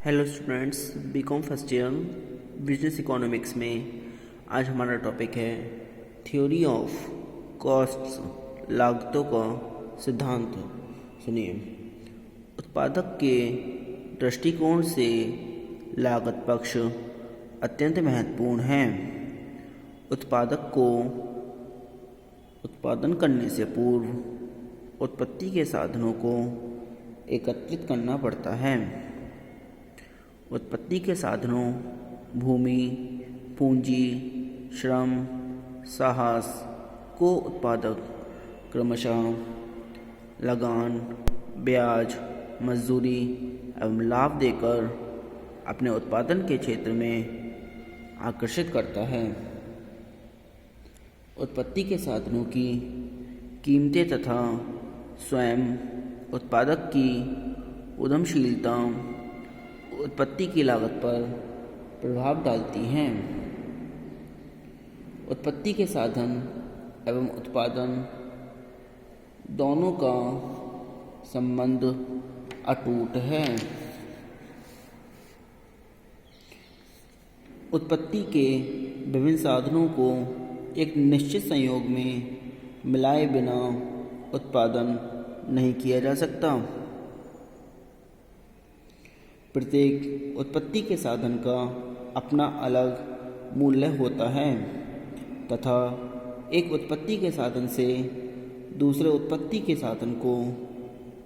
Hello students, BCom first year business economics में आज हमारा टॉपिक है थ्योरी ऑफ कॉस्ट्स, लागतों का सिद्धांत। सुनिए, उत्पादक के दृष्टिकोण से लागत पक्ष अत्यंत महत्वपूर्ण है। उत्पादक को उत्पादन करने से पूर्व उत्पत्ति के साधनों को एकत्रित करना पड़ता है। उत्पत्ति के साधनों भूमि, पूंजी, श्रम, साहस को उत्पादक क्रमशः लगान, ब्याज, मजदूरी एवं लाभ देकर अपने उत्पादन के क्षेत्र में आकर्षित करता है। उत्पत्ति के साधनों की कीमतें तथा स्वयं उत्पादक की उद्यमशीलता उत्पत्ति की लागत पर प्रभाव डालती हैं। उत्पत्ति के साधन एवं उत्पादन दोनों का संबंध अटूट है। उत्पत्ति के विभिन्न साधनों को एक निश्चित संयोग में मिलाए बिना उत्पादन नहीं किया जा सकता। प्रत्येक उत्पत्ति के साधन का अपना अलग मूल्य होता है तथा एक उत्पत्ति के साधन से दूसरे उत्पत्ति के साधन को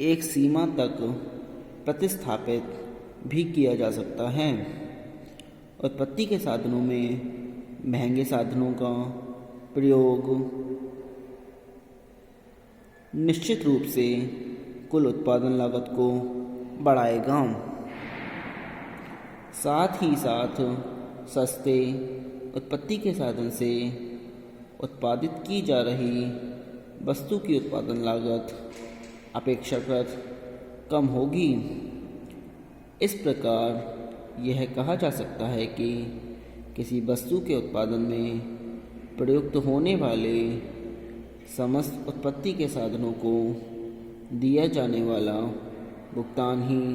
एक सीमा तक प्रतिस्थापित भी किया जा सकता है। उत्पत्ति के साधनों में महंगे साधनों का प्रयोग निश्चित रूप से कुल उत्पादन लागत को बढ़ाएगा। साथ ही साथ सस्ते उत्पत्ति के साधन से उत्पादित की जा रही वस्तु की उत्पादन लागत अपेक्षाकृत कम होगी। इस प्रकार यह कहा जा सकता है कि किसी वस्तु के उत्पादन में प्रयुक्त होने वाले समस्त उत्पत्ति के साधनों को दिया जाने वाला भुगतान ही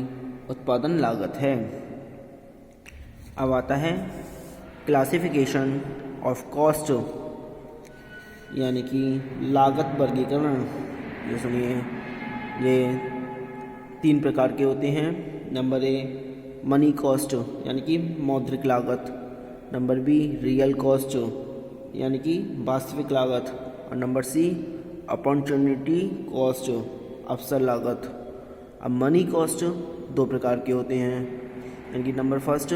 उत्पादन लागत है। अब आता है क्लासिफिकेशन ऑफ कॉस्ट, यानी कि लागत वर्गीकरण। ये सुनिए, ये 3 प्रकार के होते हैं। नंबर ए मनी कॉस्ट यानी कि मौद्रिक लागत, नंबर बी रियल कॉस्ट यानी कि वास्तविक लागत, और नंबर सी अपॉर्चुनिटी कॉस्ट अवसर लागत। अब मनी कॉस्ट 2 प्रकार के होते हैं, यानी कि नंबर फर्स्ट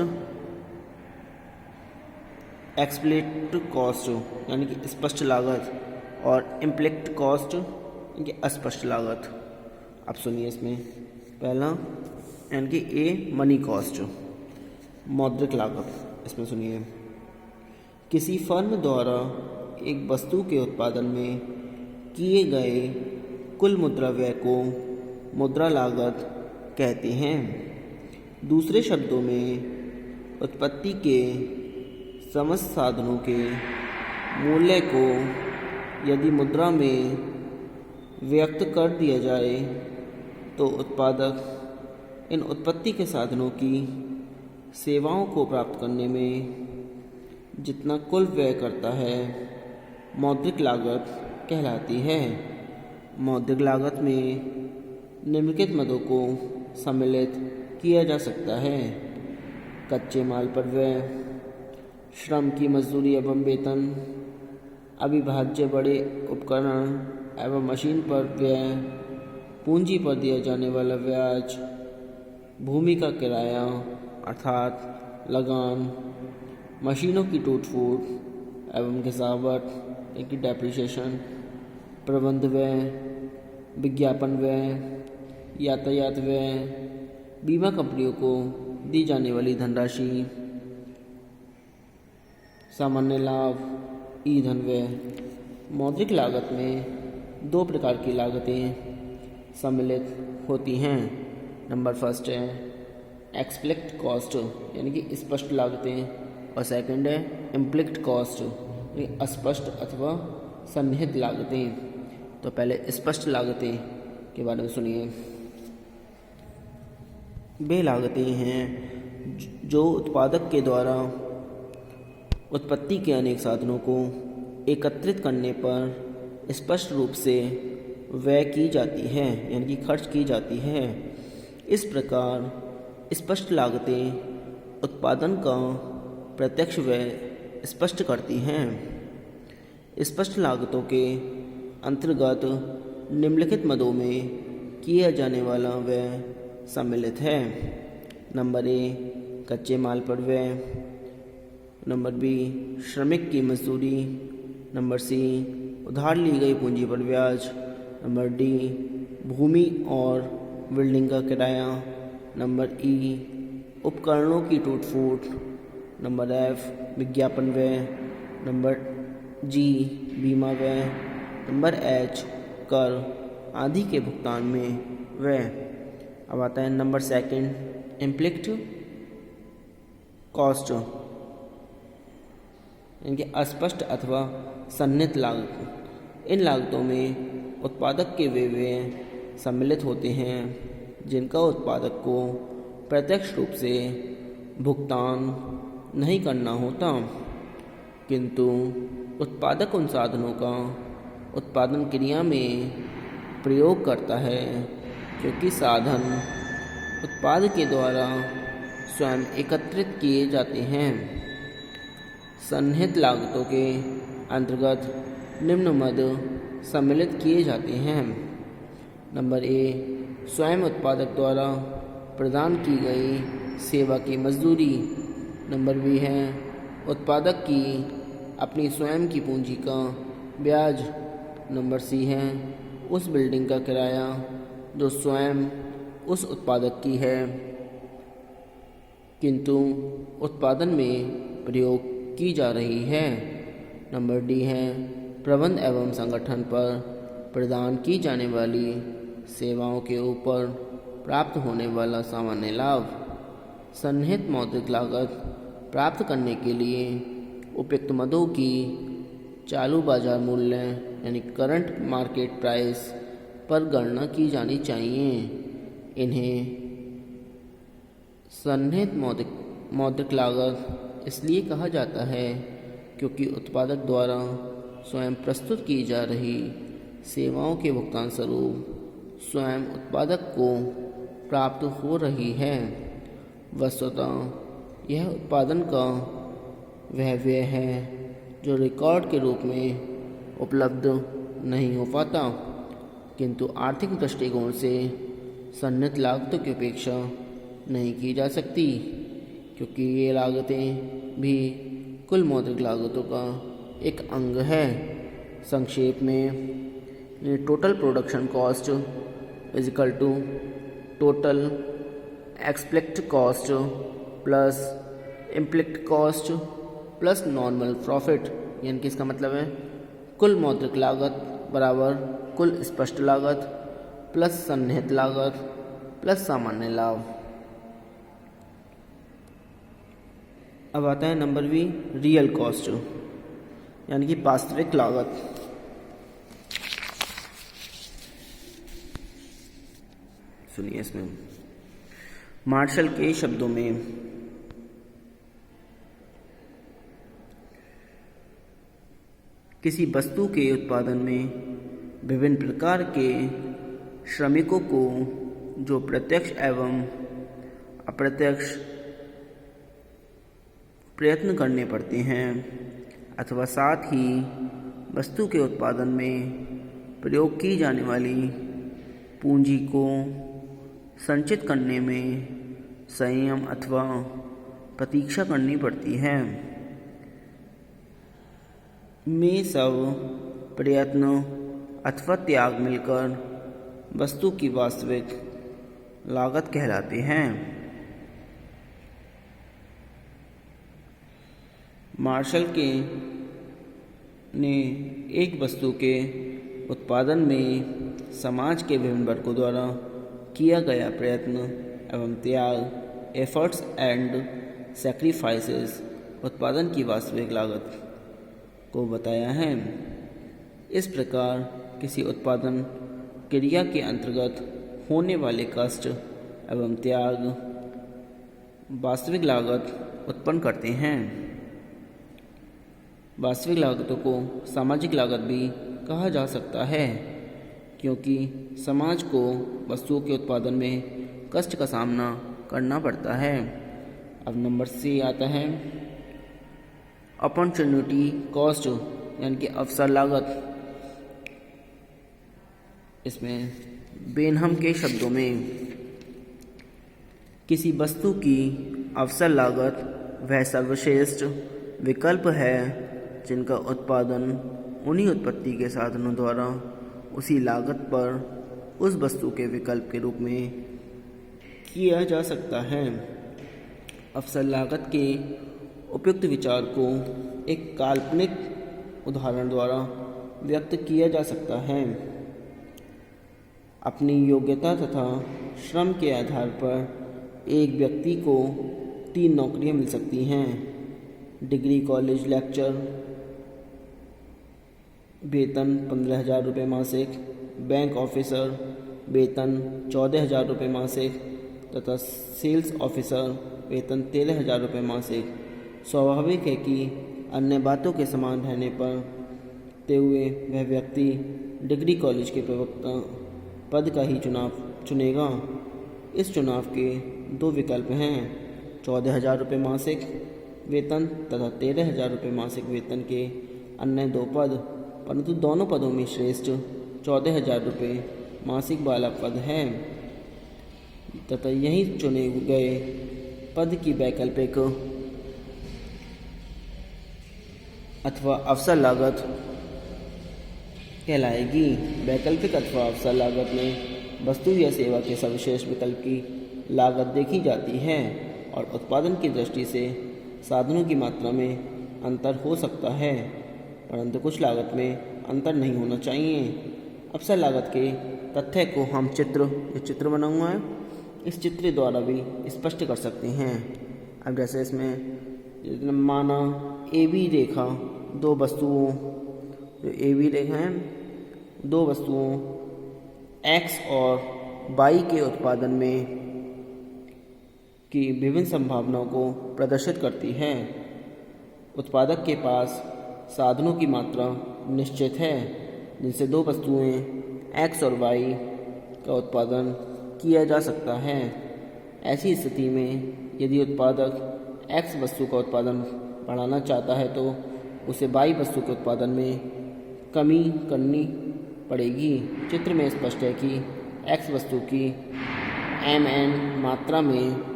एक्सप्लिसिट कॉस्ट यानी कि स्पष्ट लागत, और इम्प्लिसिट कॉस्ट यानी कि अस्पष्ट लागत। अब सुनिए, इसमें पहला यानी कि ए मनी कॉस्ट, मौद्रिक लागत। इसमें सुनिए, किसी फर्म द्वारा एक वस्तु के उत्पादन में किए गए कुल मुद्रा व्यय को मुद्रा लागत कहते हैं। दूसरे शब्दों में उत्पत्ति के समस्त साधनों के मूल्य को यदि मुद्रा में व्यक्त कर दिया जाए तो उत्पादक इन उत्पत्ति के साधनों की सेवाओं को प्राप्त करने में जितना कुल व्यय करता है मौद्रिक लागत कहलाती है। मौद्रिक लागत में निम्नलिखित मदों को सम्मिलित किया जा सकता है: कच्चे माल पर व्यय, श्रम की मजदूरी एवं वेतन, अविभाज्य बड़े उपकरण एवं मशीन पर व्यय, पूंजी पर दिया जाने वाला ब्याज, भूमि का किराया अर्थात लगान, मशीनों की टूट फूट एवं घिसावट यानी कि डेप्रिसिएशन, प्रबंध व्यय, विज्ञापन व्यय, यातायात व्यय, बीमा कंपनियों को दी जाने वाली धनराशि, सामान्य लाभ, ईंधन व्यय। मौद्रिक लागत में 2 प्रकार की लागतें सम्मिलित होती हैं। नंबर फर्स्ट है एक्सप्लिसिट कॉस्ट यानी कि स्पष्ट लागतें, और सेकंड है इम्प्लिसिट कॉस्ट यानी अस्पष्ट अथवा सन्निहित लागतें। तो पहले स्पष्ट लागतें के बारे में सुनिए। वे लागतें हैं जो उत्पादक के द्वारा उत्पत्ति के अनेक साधनों को एकत्रित करने पर स्पष्ट रूप से व्यय की जाती है, यानी कि खर्च की जाती है। इस प्रकार स्पष्ट लागतें उत्पादन का प्रत्यक्ष व्यय स्पष्ट करती हैं। स्पष्ट लागतों के अंतर्गत निम्नलिखित मदों में किया जाने वाला व्यय सम्मिलित है। नंबर ए, कच्चे माल पर व्यय। नंबर बी, श्रमिक की मजदूरी। नंबर सी, उधार ली गई पूंजी पर ब्याज। नंबर डी, भूमि और बिल्डिंग का किराया। नंबर ई, उपकरणों की टूट फूट। नंबर एफ, विज्ञापन व्यय। नंबर जी, बीमा व्यय। नंबर एच, कर आदि के भुगतान में व्यय। अब आता है नंबर सेकंड, इम्प्लिक्ट कॉस्ट, इनके अस्पष्ट अथवा सन्निहित लागत। इन लागतों में उत्पादक के वे व्यय सम्मिलित होते हैं जिनका उत्पादक को प्रत्यक्ष रूप से भुगतान नहीं करना होता, किंतु उत्पादक उन साधनों का उत्पादन क्रिया में प्रयोग करता है क्योंकि साधन उत्पाद के द्वारा स्वयं एकत्रित किए जाते हैं। सन्निहित लागतों के अंतर्गत निम्न मद सम्मिलित किए जाते हैं। नंबर ए, स्वयं उत्पादक द्वारा प्रदान की गई सेवा की मजदूरी। नंबर बी है उत्पादक की अपनी स्वयं की पूंजी का ब्याज। नंबर सी है उस बिल्डिंग का किराया जो स्वयं उस उत्पादक की है किंतु उत्पादन में प्रयोग की जा रही है। नंबर डी है प्रबंध एवं संगठन पर प्रदान की जाने वाली सेवाओं के ऊपर प्राप्त होने वाला सामान्य लाभ। सन्निहित मौद्रिक लागत प्राप्त करने के लिए उपयुक्त मदों की चालू बाजार मूल्य यानी करंट मार्केट प्राइस पर गणना की जानी चाहिए। इन्हें सन्निहित मौद्रिक लागत इसलिए कहा जाता है क्योंकि उत्पादक द्वारा स्वयं प्रस्तुत की जा रही सेवाओं के भुगतान स्वरूप स्वयं उत्पादक को प्राप्त हो रही है। वस्तुतः यह उत्पादन का वह व्यय है जो रिकॉर्ड के रूप में उपलब्ध नहीं हो पाता, किंतु आर्थिक दृष्टिकोण से सन्निहित लागतों की अपेक्षा नहीं की जा सकती क्योंकि ये लागतें भी कुल मौद्रिक लागतों का एक अंग है। संक्षेप में total production cost is equal to total explicit cost plus implicit cost plus normal profit, यानी कि इसका मतलब है कुल मौद्रिक लागत बराबर कुल स्पष्ट लागत प्लस सन्निहित लागत प्लस सामान्य लाभ। अब आता है नंबर बी, रियल कॉस्ट यानी कि वास्तविक लागत। सुनिए इसमें मार्शल के शब्दों में किसी वस्तु के उत्पादन में विभिन्न प्रकार के श्रमिकों को जो प्रत्यक्ष एवं अप्रत्यक्ष प्रयत्न करने पड़ते हैं अथवा साथ ही वस्तु के उत्पादन में प्रयोग की जाने वाली पूंजी को संचित करने में संयम अथवा प्रतीक्षा करनी पड़ती है, में सब प्रयत्न अथवा त्याग मिलकर वस्तु की वास्तविक लागत कहलाते हैं। मार्शल ने एक वस्तु के उत्पादन में समाज के विभिन्न वर्गों द्वारा किया गया प्रयत्न एवं त्याग एफर्ट्स एंड सैक्रिफाइसेस उत्पादन की वास्तविक लागत को बताया है। इस प्रकार किसी उत्पादन क्रिया के अंतर्गत होने वाले कष्ट एवं त्याग वास्तविक लागत उत्पन्न करते हैं। वास्तविक लागतों को सामाजिक लागत भी कहा जा सकता है, क्योंकि समाज को वस्तुओं के उत्पादन में कष्ट का सामना करना पड़ता है। अब नंबर सी आता है अपॉर्चुनिटी कॉस्ट, यानी कि अवसर लागत। इसमें बेनहम के शब्दों में किसी वस्तु की अवसर लागत वह सर्वश्रेष्ठ विकल्प है जिनका उत्पादन उन्हीं उत्पत्ति के साधनों द्वारा उसी लागत पर उस वस्तु के विकल्प के रूप में किया जा सकता है। अवसर लागत के उपयुक्त विचार को एक काल्पनिक उदाहरण द्वारा व्यक्त किया जा सकता है। अपनी योग्यता तथा श्रम के आधार पर एक व्यक्ति को 3 नौकरियां मिल सकती हैं। डिग्री कॉलेज लेक्चर, वेतन 15,000 रुपये मासिक, बैंक ऑफिसर, वेतन 14,000 रुपये मासिक तथा सेल्स ऑफिसर, वेतन 13,000 रुपये मासिक। स्वाभाविक है कि अन्य बातों के समान रहने पर ते हुए वह व्यक्ति डिग्री कॉलेज के प्रवक्ता पद का ही चुनेगा। इस चुनाव के 2 विकल्प हैं, 14,000 रुपये मासिक वेतन तथा 13,000 रुपये मासिक वेतन के अन्य 2 पद, परंतु दोनों पदों में श्रेष्ठ 14,000 रुपये मासिक वाला पद है तथा यही चुने गए पद की वैकल्पिक अथवा अवसर लागत कहलाएगी। वैकल्पिक अथवा अवसर लागत में वस्तु या सेवा के सर्वश्रेष्ठ विकल्प की लागत देखी जाती है और उत्पादन की दृष्टि से साधनों की मात्रा में अंतर हो सकता है, परंतु कुछ लागत में अंतर नहीं होना चाहिए। अवसर लागत के तथ्य को हम चित्र बनाऊंगा है, इस चित्र द्वारा भी स्पष्ट कर सकते हैं। अब जैसे इसमें माना ए बी रेखा 2 वस्तुओं, जो ए बी रेखा है 2 वस्तुओं एक्स और वाई के उत्पादन में की विभिन्न संभावनाओं को प्रदर्शित करती है। उत्पादक के पास साधनों की मात्रा निश्चित है जिनसे 2 वस्तुएं एक्स और वाई का उत्पादन किया जा सकता है। ऐसी स्थिति में यदि उत्पादक एक्स वस्तु का उत्पादन बढ़ाना चाहता है तो उसे वाई वस्तु के उत्पादन में कमी करनी पड़ेगी। चित्र में स्पष्ट है कि एक्स वस्तु की mn मात्रा में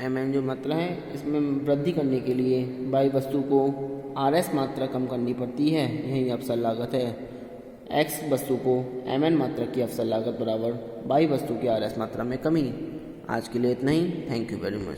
mn जो मात्रा है इसमें वृद्धि करने के लिए वाई वस्तु को rs मात्रा कम करनी पड़ती है, यही अवसर लागत है। एक्स वस्तु को mn मात्रा की अवसर लागत बराबर वाई वस्तु की rs मात्रा में कमी। आज के लिए इतना ही। Thank you very much.